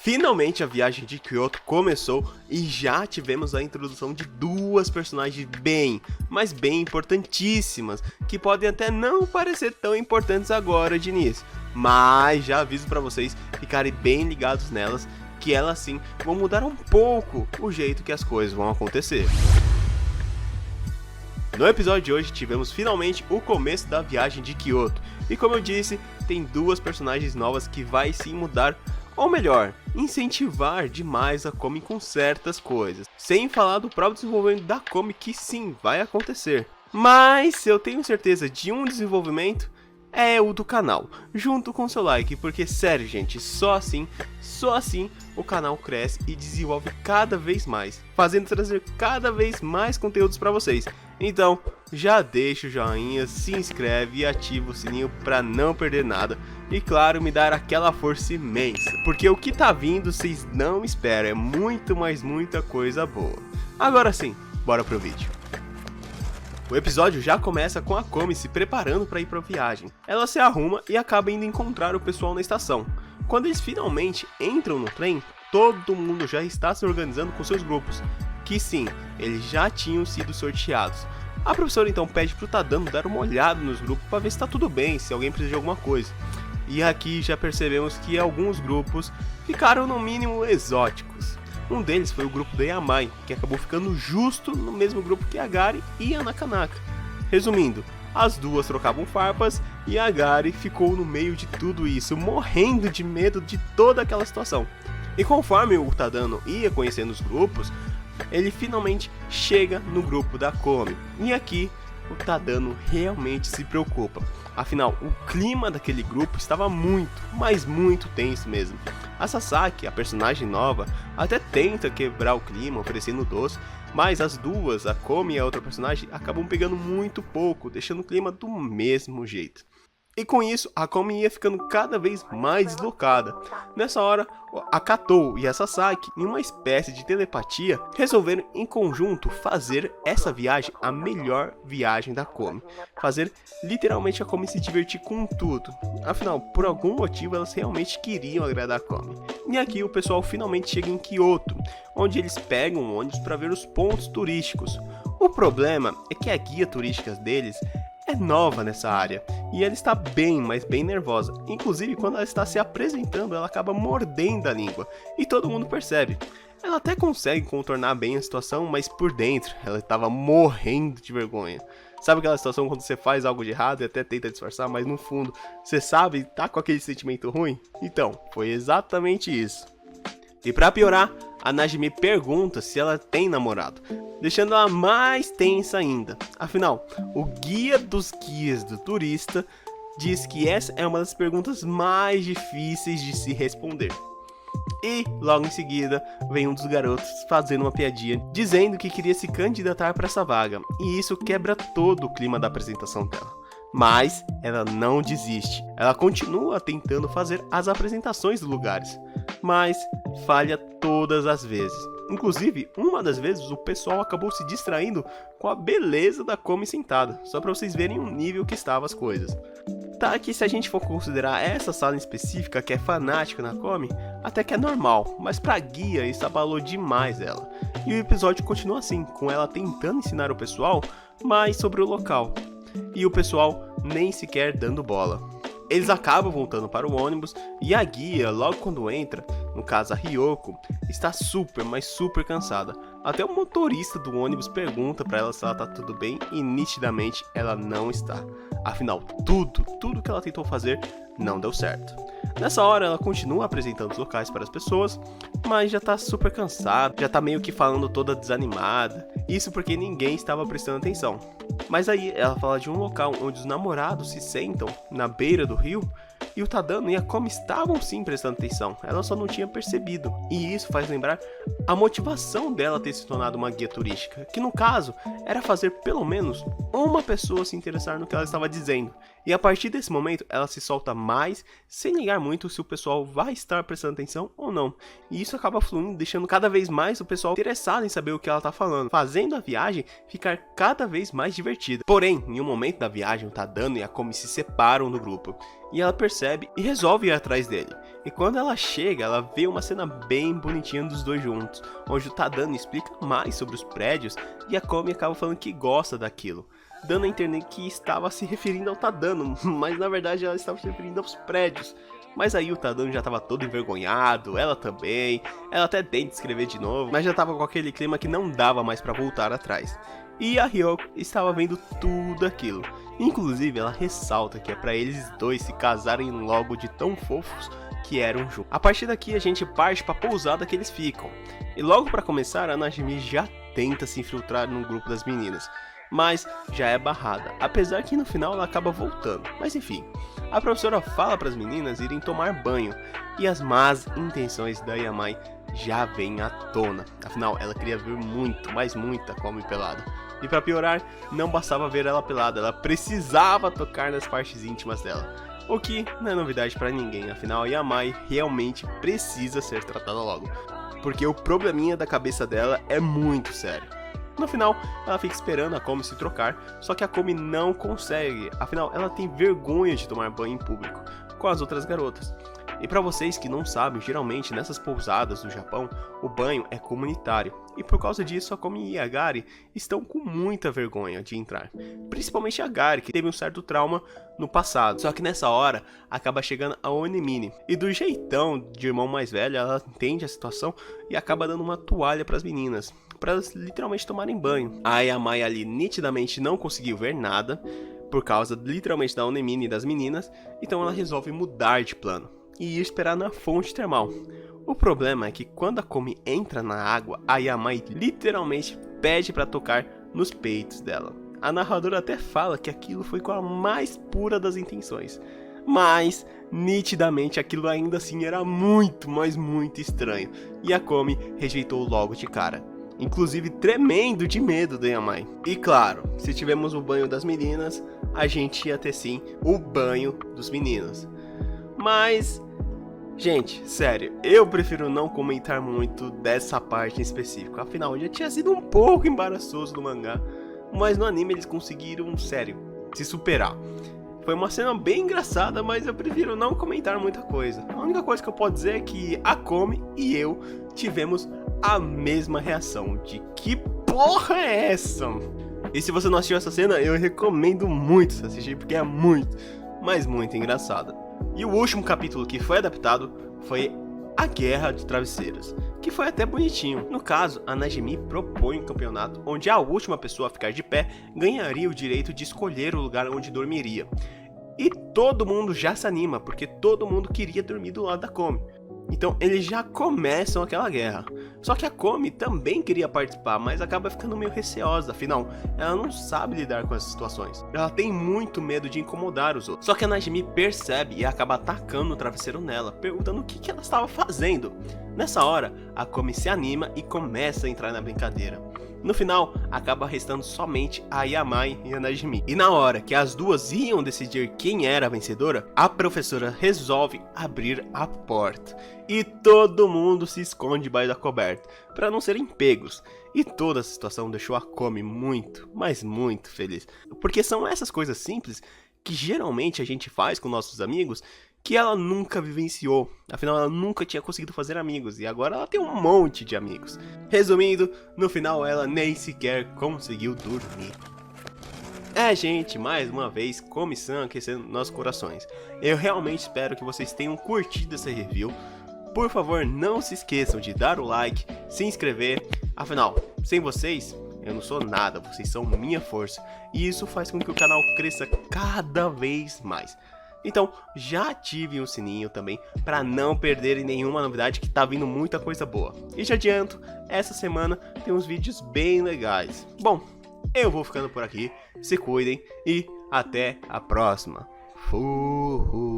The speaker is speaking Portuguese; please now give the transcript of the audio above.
Finalmente a viagem de Kyoto começou e já tivemos a introdução de duas personagens mas bem importantíssimas, que podem até não parecer tão importantes agora de início, mas já aviso para vocês ficarem bem ligados nelas, que elas sim vão mudar um pouco o jeito que as coisas vão acontecer. No episódio de hoje tivemos finalmente o começo da viagem de Kyoto, e como eu disse, tem duas personagens novas que vai sim mudar, ou melhor, incentivar demais a Komi com certas coisas, sem falar do próprio desenvolvimento da Komi, que sim, vai acontecer. Mas eu tenho certeza de um desenvolvimento, é o do canal, junto com seu like, porque sério gente, só assim o canal cresce e desenvolve cada vez mais, fazendo trazer cada vez mais conteúdos para vocês. Então, já deixa o joinha, se inscreve e ativa o sininho para não perder nada. E claro, me dar aquela força imensa, porque o que tá vindo vocês não esperam, é muito, mas muita coisa boa. Agora sim, bora pro vídeo. O episódio já começa com a Komi se preparando para ir para a viagem. Ela se arruma e acaba indo encontrar o pessoal na estação. Quando eles finalmente entram no trem, todo mundo já está se organizando com seus grupos, que sim, eles já tinham sido sorteados. A professora então pede pro Tadano dar uma olhada nos grupos para ver se está tudo bem, se alguém precisa de alguma coisa. E aqui já percebemos que alguns grupos ficaram no mínimo exóticos. Um deles foi o grupo da Yamai, que acabou ficando justo no mesmo grupo que a Gari e a Nakanaka. Resumindo, as duas trocavam farpas e a Gari ficou no meio de tudo isso, morrendo de medo de toda aquela situação. E conforme o Tadano ia conhecendo os grupos, ele finalmente chega no grupo da Komi. E aqui o Tadano realmente se preocupa. Afinal, o clima daquele grupo estava muito, mas muito tenso mesmo. A Sasaki, a personagem nova, até tenta quebrar o clima oferecendo doce, mas as duas, a Komi e a outra personagem, acabam pegando muito pouco, deixando o clima do mesmo jeito. E com isso, a Komi ia ficando cada vez mais deslocada. Nessa hora, a Katou e a Sasaki, em uma espécie de telepatia, resolveram em conjunto fazer essa viagem a melhor viagem da Komi. Fazer literalmente a Komi se divertir com tudo. Afinal, por algum motivo, elas realmente queriam agradar a Komi. E aqui o pessoal finalmente chega em Kyoto, onde eles pegam um ônibus para ver os pontos turísticos. O problema é que a guia turística deles é nova nessa área e ela está bem, mas bem nervosa. Inclusive, quando ela está se apresentando, ela acaba mordendo a língua e todo mundo percebe. Ela até consegue contornar bem a situação, mas por dentro ela estava morrendo de vergonha. Sabe aquela situação quando você faz algo de errado e até tenta disfarçar, mas no fundo você sabe e tá com aquele sentimento ruim? Então, foi exatamente isso. E pra piorar, a Najimi pergunta se ela tem namorado, deixando ela mais tensa ainda. Afinal, o guia dos guias do turista diz que essa é uma das perguntas mais difíceis de se responder. E logo em seguida vem um dos garotos fazendo uma piadinha, dizendo que queria se candidatar para essa vaga, e isso quebra todo o clima da apresentação dela. Mas ela não desiste, ela continua tentando fazer as apresentações dos lugares, mas falha todas as vezes. Inclusive, uma das vezes o pessoal acabou se distraindo com a beleza da Komi sentada, só para vocês verem o nível que estavam as coisas. Tá que se a gente for considerar essa sala em específica que é fanática na Komi, até que é normal, mas pra guia isso abalou demais ela. E o episódio continua assim, com ela tentando ensinar o pessoal mais sobre o local, e o pessoal nem sequer dando bola. Eles acabam voltando para o ônibus e a guia, logo quando entra, no caso a Ryoko, está super, mas super cansada. Até o motorista do ônibus pergunta para ela se ela tá tudo bem e nitidamente ela não está. Afinal, tudo que ela tentou fazer não deu certo. Nessa hora ela continua apresentando os locais para as pessoas, mas já tá super cansada, já tá meio que falando toda desanimada. Isso porque ninguém estava prestando atenção. Mas aí ela fala de um local onde os namorados se sentam na beira do rio, e o Tadano e a Komi estavam sim prestando atenção, ela só não tinha percebido. E isso faz lembrar a motivação dela ter se tornado uma guia turística, que no caso era fazer pelo menos uma pessoa se interessar no que ela estava dizendo. E a partir desse momento, ela se solta mais, sem ligar muito se o pessoal vai estar prestando atenção ou não. E isso acaba fluindo, deixando cada vez mais o pessoal interessado em saber o que ela tá falando, fazendo a viagem ficar cada vez mais divertida. Porém, em um momento da viagem, o Tadano e a Komi se separam do grupo. E ela percebe e resolve ir atrás dele. E quando ela chega, ela vê uma cena bem bonitinha dos dois juntos, onde o Tadano explica mais sobre os prédios e a Komi acaba falando que gosta daquilo, dando a entender que estava se referindo ao Tadano, mas na verdade ela estava se referindo aos prédios. Mas aí o Tadano já estava todo envergonhado, ela também, ela até tenta escrever de novo, mas já estava com aquele clima que não dava mais para voltar atrás. E a Ryoko estava vendo tudo aquilo, inclusive ela ressalta que é para eles dois se casarem logo de tão fofos que eram juntos. A partir daqui a gente parte para a pousada que eles ficam, e logo para começar a Najimi já tenta se infiltrar no grupo das meninas, mas já é barrada, apesar que no final ela acaba voltando. Mas enfim, a professora fala para as meninas irem tomar banho, e as más intenções da Yamai já vêm à tona. Afinal, ela queria ver muito, mas muita Komi pelada. E para piorar, não bastava ver ela pelada, ela precisava tocar nas partes íntimas dela. O que não é novidade para ninguém, afinal a Yamai realmente precisa ser tratada logo, porque o probleminha da cabeça dela é muito sério. No final, ela fica esperando a Komi se trocar, só que a Komi não consegue, afinal ela tem vergonha de tomar banho em público com as outras garotas. E para vocês que não sabem, geralmente nessas pousadas do Japão, o banho é comunitário, e por causa disso a Komi e a Gari estão com muita vergonha de entrar. Principalmente a Gari, que teve um certo trauma no passado, só que nessa hora acaba chegando a Onemine, e do jeitão de irmão mais velho, ela entende a situação e acaba dando uma toalha para as meninas, para elas literalmente tomarem banho. A Yamai ali nitidamente não conseguiu ver nada, por causa literalmente da Onemine e das meninas, então ela resolve mudar de plano e ir esperar na fonte termal. O problema é que quando a Komi entra na água, a Yamai literalmente pede para tocar nos peitos dela. A narradora até fala que aquilo foi com a mais pura das intenções, mas nitidamente aquilo ainda assim era muito, mas muito estranho, e a Komi rejeitou logo de cara, inclusive tremendo de medo da Yamai. E claro, se tivermos o banho das meninas, a gente ia ter sim o banho dos meninos. Mas, gente, sério, eu prefiro não comentar muito dessa parte em específico, afinal já tinha sido um pouco embaraçoso no mangá, mas no anime eles conseguiram, sério, se superar. Foi uma cena bem engraçada, mas eu prefiro não comentar muita coisa. A única coisa que eu posso dizer é que a Komi e eu tivemos a mesma reação de que porra é essa? E se você não assistiu essa cena, eu recomendo muito você assistir, porque é muito, mas muito engraçada. E o último capítulo que foi adaptado foi a Guerra de Travesseiros, que foi até bonitinho. No caso, a Najimi propõe um campeonato onde a última pessoa a ficar de pé ganharia o direito de escolher o lugar onde dormiria. E todo mundo já se anima, porque todo mundo queria dormir do lado da Komi. Então eles já começam aquela guerra. Só que a Komi também queria participar, mas acaba ficando meio receosa, afinal, ela não sabe lidar com essas situações. Ela tem muito medo de incomodar os outros. Só que a Najimi percebe e acaba atacando o travesseiro nela, perguntando o que ela estava fazendo. Nessa hora, a Komi se anima e começa a entrar na brincadeira. No final, acaba restando somente a Yamai e a Najimi. E na hora que as duas iam decidir quem era a vencedora, a professora resolve abrir a porta. E todo mundo se esconde debaixo da coberta, para não serem pegos. E toda a situação deixou a Komi muito, mas muito feliz. Porque são essas coisas simples que geralmente a gente faz com nossos amigos, que ela nunca vivenciou, afinal ela nunca tinha conseguido fazer amigos, e agora ela tem um monte de amigos. Resumindo, no final ela nem sequer conseguiu dormir. Gente, mais uma vez, Komi-san aquecendo nossos corações. Eu realmente espero que vocês tenham curtido essa review. Por favor, não se esqueçam de dar o like, se inscrever, afinal, sem vocês, eu não sou nada, vocês são minha força, e isso faz com que o canal cresça cada vez mais. Então, já ativem o sininho também, para não perderem nenhuma novidade, que tá vindo muita coisa boa. E já adianto, essa semana tem uns vídeos bem legais. Bom, eu vou ficando por aqui, se cuidem e até a próxima. Fui.